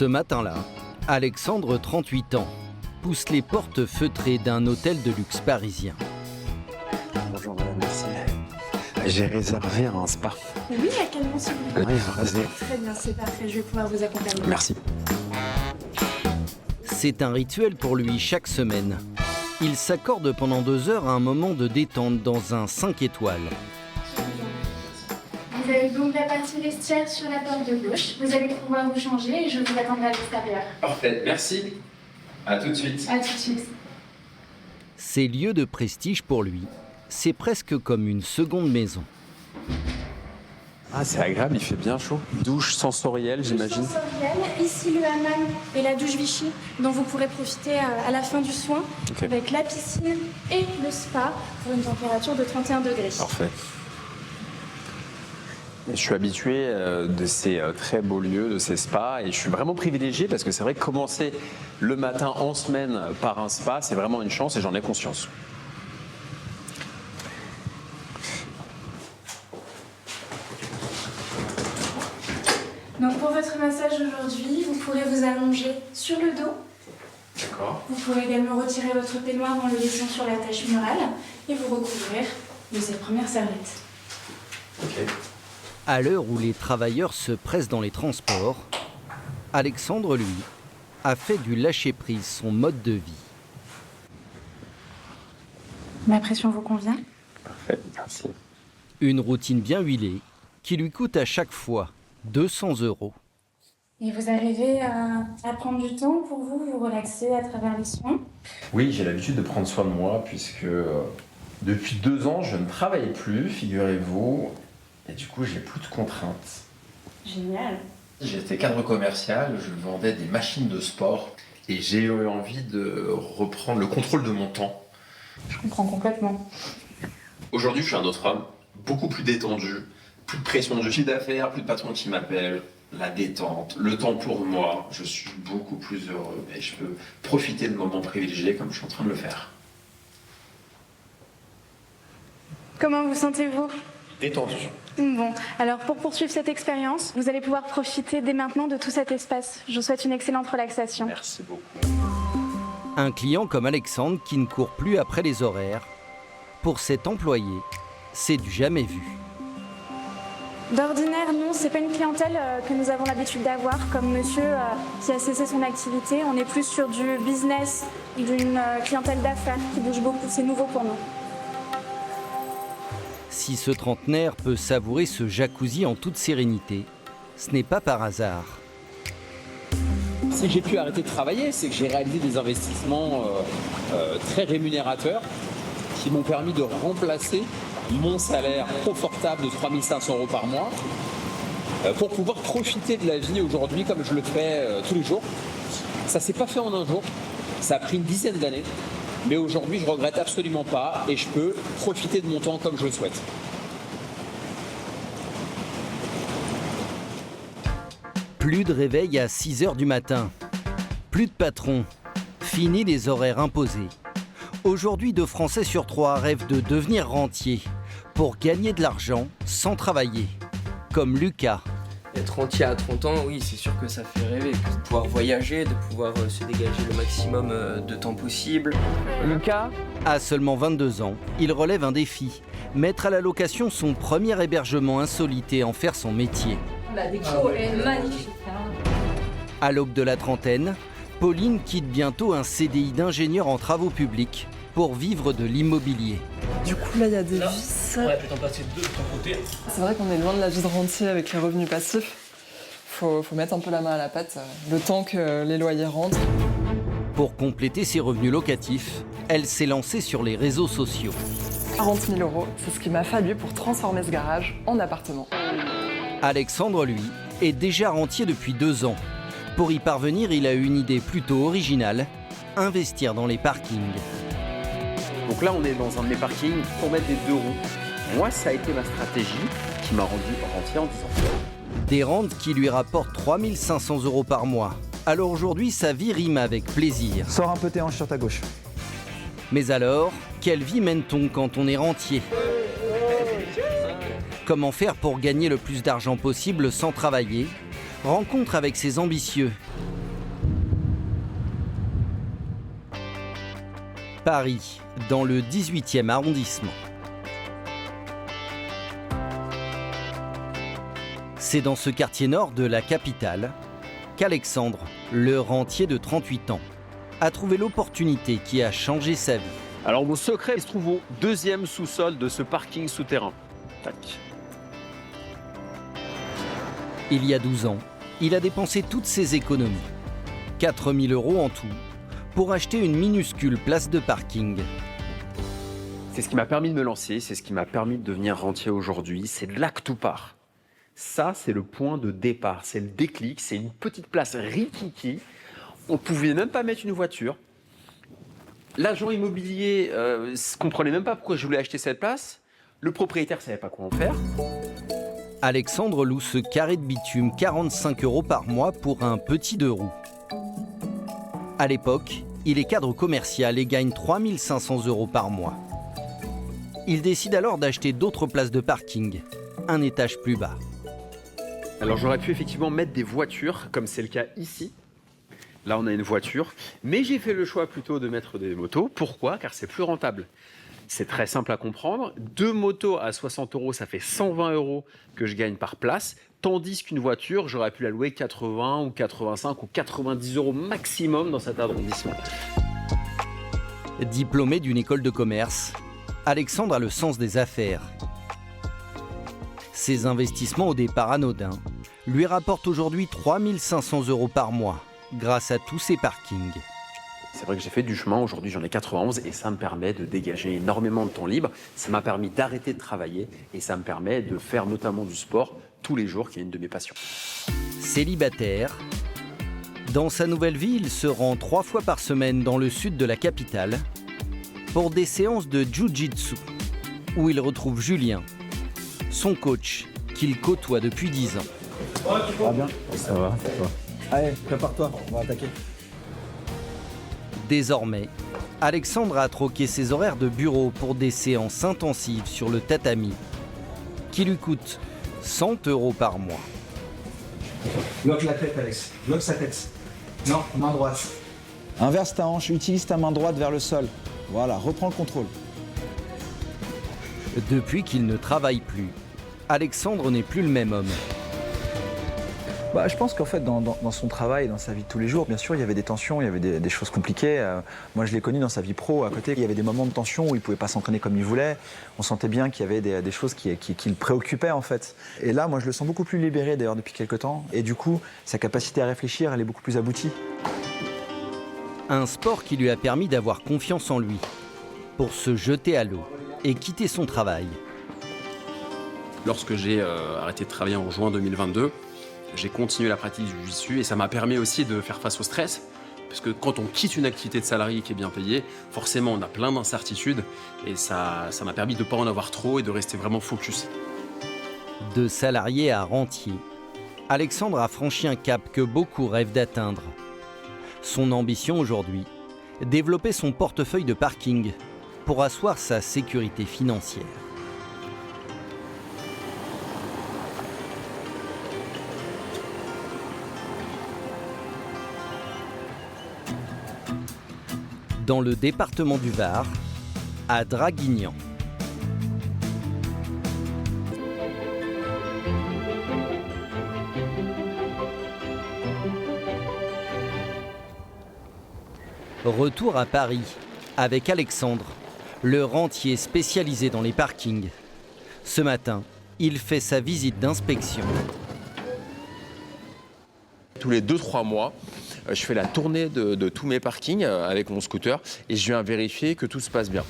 Ce matin-là, Alexandre, 38 ans, pousse les portes feutrées d'un hôtel de luxe parisien. Bonjour madame, merci. J'ai réservé un spa. Oui, à quel nom s'il vous plaît? Oui, vas-y. Très bien, c'est parfait, je vais pouvoir vous accompagner. Merci. C'est un rituel pour lui chaque semaine. Il s'accorde pendant 2 heures un moment de détente dans un 5 étoiles. Vous avez donc la partie vestiaire sur la porte de gauche. Vous allez pouvoir vous changer et je vous attendrai à l'extérieur. Parfait, merci. À tout de suite. À tout de suite. Ces lieux de prestige pour lui, c'est presque comme une seconde maison. Ah, c'est agréable, il fait bien chaud. Douche sensorielle, j'imagine. Sensorielle. Ici le hammam et la douche Vichy, dont vous pourrez profiter à la fin du soin, Ok. avec la piscine et le spa pour une température de 31 degrés. Parfait. Je suis habitué de ces très beaux lieux, de ces spas, et je suis vraiment privilégié parce que c'est vrai que commencer le matin en semaine par un spa, c'est vraiment une chance et j'en ai conscience. Donc pour votre massage aujourd'hui, vous pourrez vous allonger sur le dos. D'accord. Vous pourrez également retirer votre peignoir en le laissant sur la tâche murale et vous recouvrir de cette première serviette. Ok. À l'heure où les travailleurs se pressent dans les transports, Alexandre, lui, a fait du lâcher-prise son mode de vie. La pression vous convient? Parfait, merci. Une routine bien huilée qui lui coûte à chaque fois 200 €. Et vous arrivez à prendre du temps pour vous relaxer à travers les soins? Oui, j'ai l'habitude de prendre soin de moi puisque depuis 2 ans, je ne travaille plus, figurez-vous, et du coup, j'ai plus de contraintes. Génial. J'étais cadre commercial, je vendais des machines de sport et j'ai eu envie de reprendre le contrôle de mon temps. Je comprends complètement. Aujourd'hui, je suis un autre homme, beaucoup plus détendu, plus de pression de chiffre d'affaires, plus de patrons qui m'appellent, la détente, le temps pour moi. Je suis beaucoup plus heureux et je peux profiter de moments privilégiés comme je suis en train de le faire. Comment vous sentez-vous? Détendu. Bon, alors pour poursuivre cette expérience, vous allez pouvoir profiter dès maintenant de tout cet espace. Je vous souhaite une excellente relaxation. Merci beaucoup. Un client comme Alexandre qui ne court plus après les horaires, pour cet employé, c'est du jamais vu. D'ordinaire, non, c'est pas une clientèle que nous avons l'habitude d'avoir, comme monsieur qui a cessé son activité. On est plus sur du business, d'une clientèle d'affaires qui bouge beaucoup. C'est nouveau pour nous. Si ce trentenaire peut savourer ce jacuzzi en toute sérénité, ce n'est pas par hasard. Si j'ai pu arrêter de travailler, c'est que j'ai réalisé des investissements très rémunérateurs qui m'ont permis de remplacer mon salaire confortable de 3 500 € par mois pour pouvoir profiter de la vie aujourd'hui comme je le fais tous les jours. Ça ne s'est pas fait en un jour, ça a pris une dizaine d'années, mais aujourd'hui je ne regrette absolument pas et je peux profiter de mon temps comme je le souhaite. Plus de réveil à 6 h du matin, plus de patron, fini les horaires imposés. Aujourd'hui, 2 Français sur 3 rêvent de devenir rentiers pour gagner de l'argent sans travailler, comme Lucas. Être rentier à 30 ans, oui, c'est sûr que ça fait rêver. De pouvoir voyager, de pouvoir se dégager le maximum de temps possible. Lucas a seulement 22 ans. Il relève un défi, mettre à la location son premier hébergement insolite et en faire son métier. La déco est magnifique. À l'aube de la trentaine, Pauline quitte bientôt un CDI d'ingénieur en travaux publics pour vivre de l'immobilier. Du coup, là, il y a des vis. On aurait pu t'en passer 2 de ton côté. C'est vrai qu'on est loin de la vie de rentier avec les revenus passifs. Faut mettre un peu la main à la pâte, le temps que les loyers rentrent. Pour compléter ses revenus locatifs, elle s'est lancée sur les réseaux sociaux. 40 000 €, c'est ce qu'il m'a fallu pour transformer ce garage en appartement. Alexandre, lui, est déjà rentier depuis 2 ans. Pour y parvenir, il a une idée plutôt originale, investir dans les parkings. Donc là, on est dans un de mes parkings pour mettre des 2 roues. Moi, ça a été ma stratégie qui m'a rendu rentier en 10 ans. Des rentes qui lui rapportent 3 500 € par mois. Alors aujourd'hui, sa vie rime avec plaisir. Sors un peu tes hanches sur ta gauche. Mais alors, quelle vie mène-t-on quand on est rentier ? Comment faire pour gagner le plus d'argent possible sans travailler ? Rencontre avec ces ambitieux Paris, dans le 18e arrondissement. C'est dans ce quartier nord de la capitale qu'Alexandre, le rentier de 38 ans, a trouvé l'opportunité qui a changé sa vie. Alors mon secret se trouve au 2e sous-sol de ce parking souterrain. Tac. Il y a 12 ans, il a dépensé toutes ses économies, 4 000 € en tout, pour acheter une minuscule place de parking. C'est ce qui m'a permis de me lancer, c'est ce qui m'a permis de devenir rentier aujourd'hui. C'est de là que tout part. Ça, c'est le point de départ, c'est le déclic, c'est une petite place rikiki. On ne pouvait même pas mettre une voiture. L'agent immobilier ne comprenait même pas pourquoi je voulais acheter cette place. Le propriétaire ne savait pas quoi en faire. Alexandre loue ce carré de bitume 45 € par mois pour un petit 2 roues. À l'époque, il est cadre commercial et gagne 3 500 € par mois. Il décide alors d'acheter d'autres places de parking, un étage plus bas. Alors j'aurais pu effectivement mettre des voitures, comme c'est le cas ici. Là, on a une voiture, mais j'ai fait le choix plutôt de mettre des motos. Pourquoi ? Car c'est plus rentable. C'est très simple à comprendre. 2 motos à 60 €, ça fait 120 € que je gagne par place. Tandis qu'une voiture, j'aurais pu la louer 80 ou 85 ou 90 € maximum dans cet arrondissement. Diplômé d'une école de commerce, Alexandre a le sens des affaires. Ses investissements au départ anodins lui rapportent aujourd'hui 3 500 € par mois grâce à tous ces parkings. C'est vrai que j'ai fait du chemin, aujourd'hui j'en ai 91 et ça me permet de dégager énormément de temps libre. Ça m'a permis d'arrêter de travailler et ça me permet de faire notamment du sport tous les jours, qui est une de mes passions. Célibataire, dans sa nouvelle vie, il se rend 3 fois par semaine dans le sud de la capitale pour des séances de jiu-jitsu où il retrouve Julien, son coach qu'il côtoie depuis 10 ans. Ça va bien ? Ça va. Allez, prépare-toi, on va attaquer. Désormais, Alexandre a troqué ses horaires de bureau pour des séances intensives sur le tatami qui lui coûtent 100 € par mois. Bloque la tête, Alex. Bloque sa tête. Non, main droite. Inverse ta hanche, utilise ta main droite vers le sol. Voilà, reprends le contrôle. Depuis qu'il ne travaille plus, Alexandre n'est plus le même homme. Je pense qu'en fait, dans son travail, dans sa vie de tous les jours, bien sûr, il y avait des tensions, il y avait des choses compliquées. Moi, je l'ai connu dans sa vie pro. À côté, il y avait des moments de tension où il ne pouvait pas s'entraîner comme il voulait. On sentait bien qu'il y avait des choses qui le préoccupaient, en fait. Et là, moi, je le sens beaucoup plus libéré, d'ailleurs, depuis quelques temps. Et du coup, sa capacité à réfléchir, elle est beaucoup plus aboutie. Un sport qui lui a permis d'avoir confiance en lui, pour se jeter à l'eau et quitter son travail. Lorsque j'ai arrêté de travailler en juin 2022, j'ai continué la pratique du jiu-jitsu et ça m'a permis aussi de faire face au stress. Parce que quand on quitte une activité de salarié qui est bien payée, forcément on a plein d'incertitudes et ça m'a permis de ne pas en avoir trop et de rester vraiment focus. De salarié à rentier, Alexandre a franchi un cap que beaucoup rêvent d'atteindre. Son ambition aujourd'hui, développer son portefeuille de parking pour asseoir sa sécurité financière. Dans le département du Var, à Draguignan. Retour à Paris avec Alexandre, le rentier spécialisé dans les parkings. Ce matin, il fait sa visite d'inspection. Tous les 2-3 mois, je fais la tournée de tous mes parkings avec mon scooter et je viens vérifier que tout se passe bien.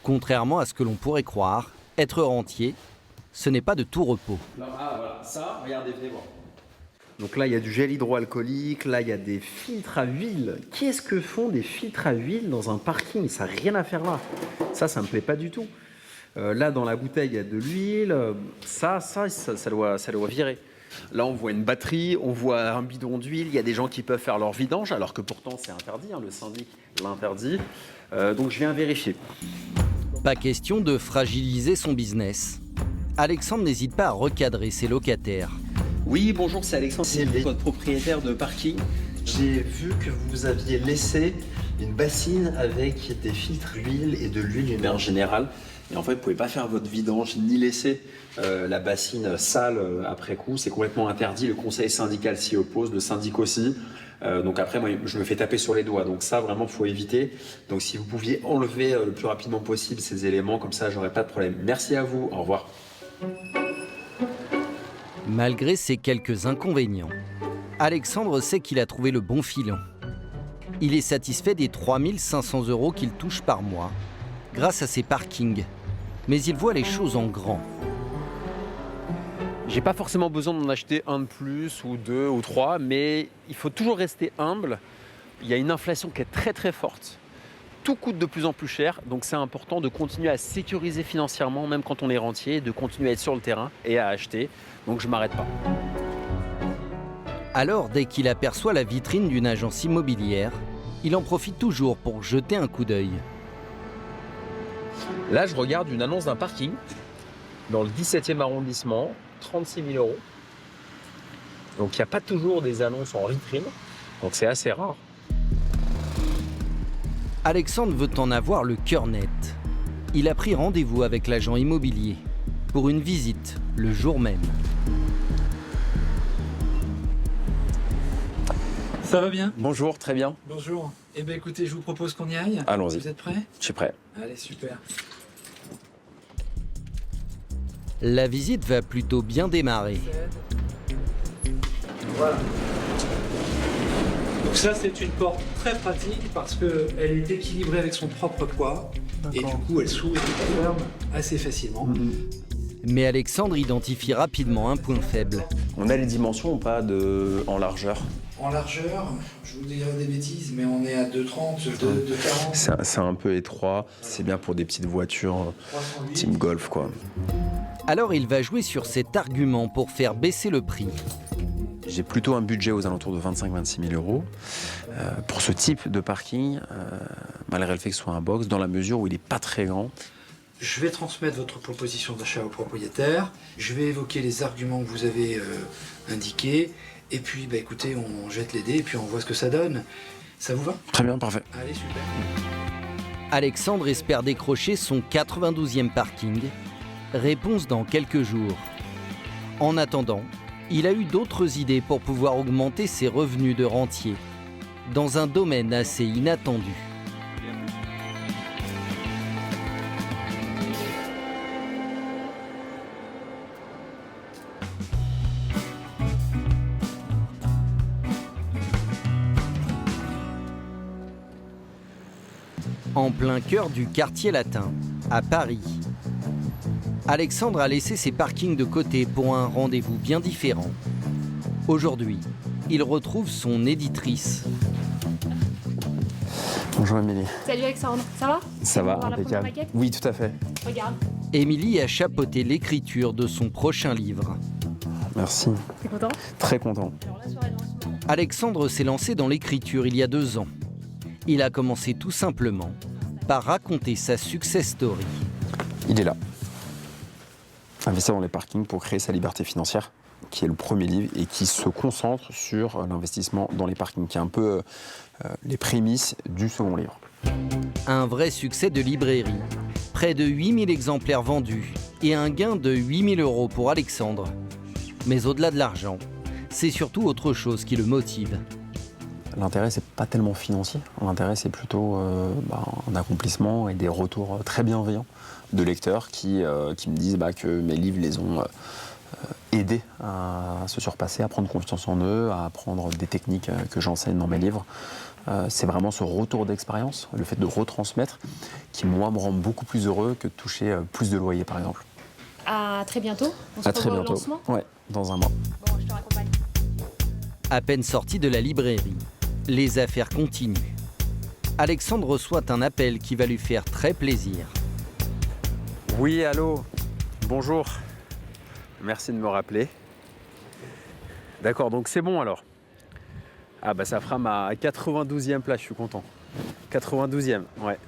Contrairement à ce que l'on pourrait croire, être rentier, ce n'est pas de tout repos. Voilà, ça, regardez, venez voir. Donc là, il y a du gel hydroalcoolique, là, il y a des filtres à huile. Qu'est-ce que font des filtres à huile dans un parking ? Ça n'a rien à faire là. Ça me plaît pas du tout. Là, dans la bouteille, il y a de l'huile. Ça doit virer. Là, on voit une batterie, on voit un bidon d'huile. Il y a des gens qui peuvent faire leur vidange, alors que pourtant, c'est interdit. Le syndic l'interdit. Donc, je viens vérifier. Pas question de fragiliser son business. Alexandre n'hésite pas à recadrer ses locataires. Oui, bonjour, c'est Alexandre, c'est votre propriétaire de parking. J'ai vu que vous aviez laissé une bassine avec des filtres d'huile et de l'huile d'une manière générale. Et en fait, vous ne pouvez pas faire votre vidange ni laisser la bassine sale après coup. C'est complètement interdit. Le conseil syndical s'y oppose, le syndic aussi. Donc après, moi, je me fais taper sur les doigts. Donc ça, vraiment, il faut éviter. Donc si vous pouviez enlever le plus rapidement possible ces éléments, comme ça, j'aurais pas de problème. Merci à vous. Au revoir. Malgré ces quelques inconvénients, Alexandre sait qu'il a trouvé le bon filon. Il est satisfait des 3 500 € qu'il touche par mois grâce à ses parkings. Mais il voit les choses en grand. J'ai pas forcément besoin d'en acheter un de plus ou deux ou trois, mais il faut toujours rester humble. Il y a une inflation qui est très très forte. Tout coûte de plus en plus cher, donc c'est important de continuer à sécuriser financièrement, même quand on est rentier, de continuer à être sur le terrain et à acheter. Donc je m'arrête pas. Alors, dès qu'il aperçoit la vitrine d'une agence immobilière, il en profite toujours pour jeter un coup d'œil. Là, je regarde une annonce d'un parking dans le 17e arrondissement, 36 000 €. Donc il n'y a pas toujours des annonces en vitrine, donc c'est assez rare. Alexandre veut en avoir le cœur net. Il a pris rendez-vous avec l'agent immobilier pour une visite le jour même. Ça va bien? Bonjour, très bien. Bonjour. Eh bien écoutez, je vous propose qu'on y aille. Allons-y. Vous êtes prêts? Je suis prêt. Allez, super. La visite va plutôt bien démarrer. Voilà. Donc ça, c'est une porte très pratique parce qu'elle est équilibrée avec son propre poids. Et du coup, elle s'ouvre et elle ferme assez facilement. Mais Alexandre identifie rapidement un point faible. On a les dimensions ou pas en largeur? En largeur, je vous dirai des bêtises, mais on est à 2,30, 2,40. C'est un peu étroit. C'est bien pour des petites voitures type Golf, quoi. Alors il va jouer sur cet argument pour faire baisser le prix. J'ai plutôt un budget aux alentours de 25-26 000 € pour ce type de parking, malgré le fait que ce soit un box, dans la mesure où il n'est pas très grand. Je vais transmettre votre proposition d'achat au propriétaire. Je vais évoquer les arguments que vous avez indiqués. Et puis, écoutez, on jette les dés et puis on voit ce que ça donne. Ça vous va? Très bien, parfait. Allez, super. Alexandre espère décrocher son 92e parking. Réponse dans quelques jours. En attendant, il a eu d'autres idées pour pouvoir augmenter ses revenus de rentier dans un domaine assez inattendu. En plein cœur du quartier latin, à Paris. Alexandre a laissé ses parkings de côté pour un rendez-vous bien différent. Aujourd'hui, il retrouve son éditrice. Bonjour Émilie. Salut Alexandre, ça va? Ça va, voir la première impeccable. maquette? Oui, tout à fait. Regarde. Émilie a chapeauté l'écriture de son prochain livre. Merci. T'es content? Très content. Alors la soirée de lancement. Alexandre s'est lancé dans l'écriture il y a 2 ans. Il a commencé tout simplement par raconter sa success story. Il est là. Investir dans les parkings pour créer sa liberté financière, qui est le premier livre et qui se concentre sur l'investissement dans les parkings, qui est un peu les prémices du second livre. Un vrai succès de librairie. Près de 8000 exemplaires vendus et un gain de 8000 € pour Alexandre. Mais au-delà de l'argent, c'est surtout autre chose qui le motive. L'intérêt, c'est pas tellement financier. L'intérêt, c'est plutôt un accomplissement et des retours très bienveillants de lecteurs qui me disent que mes livres les ont aidés à se surpasser, à prendre confiance en eux, à apprendre des techniques que j'enseigne dans mes livres. C'est vraiment ce retour d'expérience, le fait de retransmettre, qui, moi, me rend beaucoup plus heureux que de toucher plus de loyer, par exemple. À très bientôt. On se À très revoit au bientôt. lancement. Ouais, dans un mois. Bon, je te raccompagne. À peine sorti de la librairie, les affaires continuent. Alexandre reçoit un appel qui va lui faire très plaisir. Oui, allô. Bonjour. Merci de me rappeler. D'accord, donc c'est bon alors. Ah bah ça fera ma 92e place, je suis content. 92e, ouais.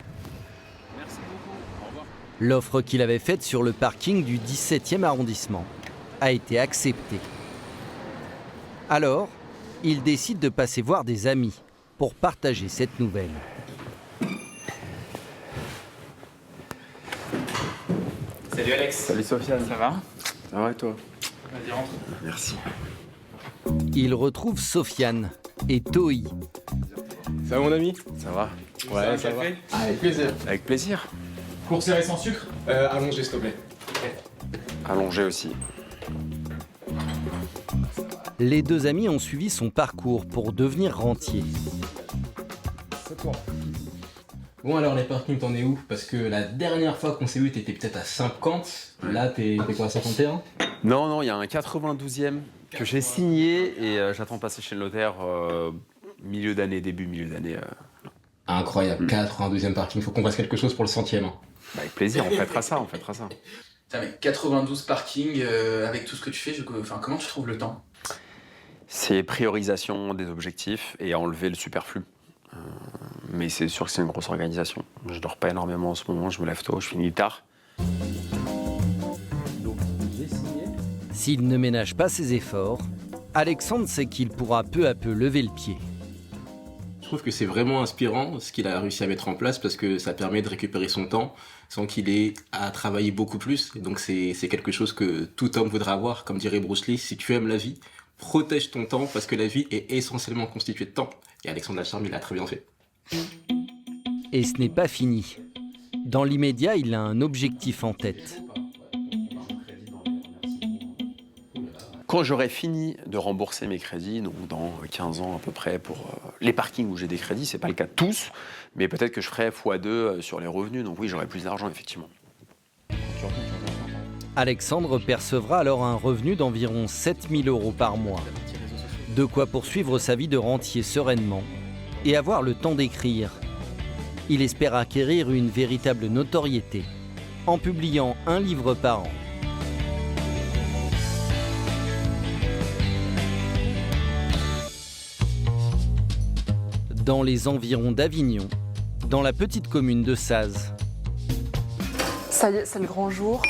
Merci beaucoup, au revoir. L'offre qu'il avait faite sur le parking du 17e arrondissement a été acceptée. Alors, il décide de passer voir des amis pour partager cette nouvelle. Salut Alex. Salut Sofiane. Ça va? Ça va et toi? Vas-y, rentre. Merci. Il retrouve Sofiane et Toi. Ça va mon ami? Ça va? Ouais, ça va. Avec plaisir. Avec plaisir. Court serré sans sucre? Allongé s'il te plaît. Allongé aussi. Les deux amis ont suivi son parcours pour devenir rentier. Bon alors les parkings t'en es où? Parce que la dernière fois qu'on s'est vu t'étais peut-être à 50, là t'es quoi à 51? Non, il y a un 92e que j'ai signé et j'attends de passer chez le notaire milieu d'année, milieu d'année. Incroyable, 92e parking, faut qu'on fasse quelque chose pour le 100e. Bah, avec plaisir, on fêtera ça. Avec 92 parkings, avec tout ce que tu fais, comment tu trouves le temps? C'est priorisation des objectifs et enlever le superflu. Mais c'est sûr que c'est une grosse organisation. Je dors pas énormément en ce moment, je me lève tôt, je finis tard. S'il ne ménage pas ses efforts, Alexandre sait qu'il pourra peu à peu lever le pied. Je trouve que c'est vraiment inspirant ce qu'il a réussi à mettre en place parce que ça permet de récupérer son temps sans qu'il ait à travailler beaucoup plus. Et donc c'est quelque chose que tout homme voudra avoir. Comme dirait Bruce Lee, si tu aimes la vie, protège ton temps parce que la vie est essentiellement constituée de temps. Et Alexandre Lacharme, il l'a très bien fait. Et ce n'est pas fini. Dans l'immédiat, il a un objectif en tête. Quand j'aurai fini de rembourser mes crédits, donc dans 15 ans à peu près pour les parkings où j'ai des crédits, c'est pas le cas de tous, mais peut-être que je ferai x2 sur les revenus, donc oui, j'aurai plus d'argent effectivement. Alexandre percevra alors un revenu d'environ 7 000 € par mois. De quoi poursuivre sa vie de rentier sereinement et avoir le temps d'écrire. Il espère acquérir une véritable notoriété en publiant un livre par an. Dans les environs d'Avignon, dans la petite commune de Saz. Ça y est, c'est le grand jour.